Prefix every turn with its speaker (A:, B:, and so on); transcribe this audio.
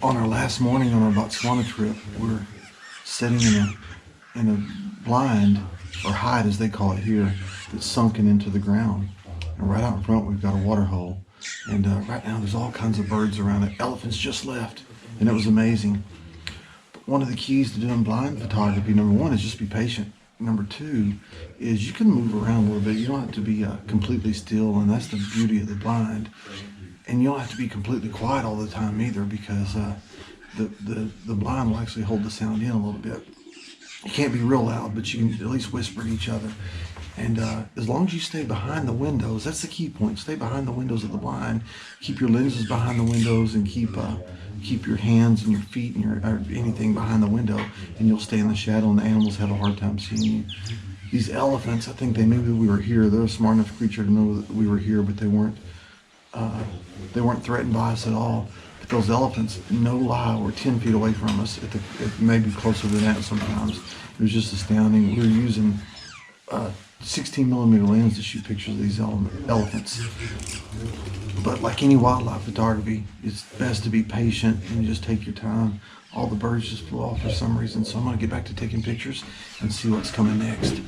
A: On our last morning on our Botswana trip, we're sitting in a blind, or hide as they call it here, that's sunken into the ground. And right out in front, we've got a water hole. And right now, there's all kinds of birds around it. Elephants just left, and it was amazing. But one of the keys to doing blind photography, number one, is just be patient. Number two is you can move around a little bit. You don't have to be completely still, and that's the beauty of the blind. And you don't have to be completely quiet all the time either, because the blind will actually hold the sound in a little bit. You can't be real loud, but you can at least whisper to each other. And as long as you stay behind the windows, that's the key point. Stay behind the windows of the blind. Keep your lenses behind the windows, and keep your hands and your feet and or anything behind the window, and you'll stay in the shadow. And the animals have a hard time seeing you. These elephants, I think they knew that we were here. They're a smart enough creature to know that we were here, but they weren't threatened by us at all. But those elephants, no lie, were 10 feet away from us, maybe closer than that sometimes. It was just astounding. We were using 16 millimeter lens to shoot pictures of these elephants. But like any wildlife photography, it's best to be patient and just take your time. All the birds just flew off for some reason, so I'm going to get back to taking pictures and see what's coming next.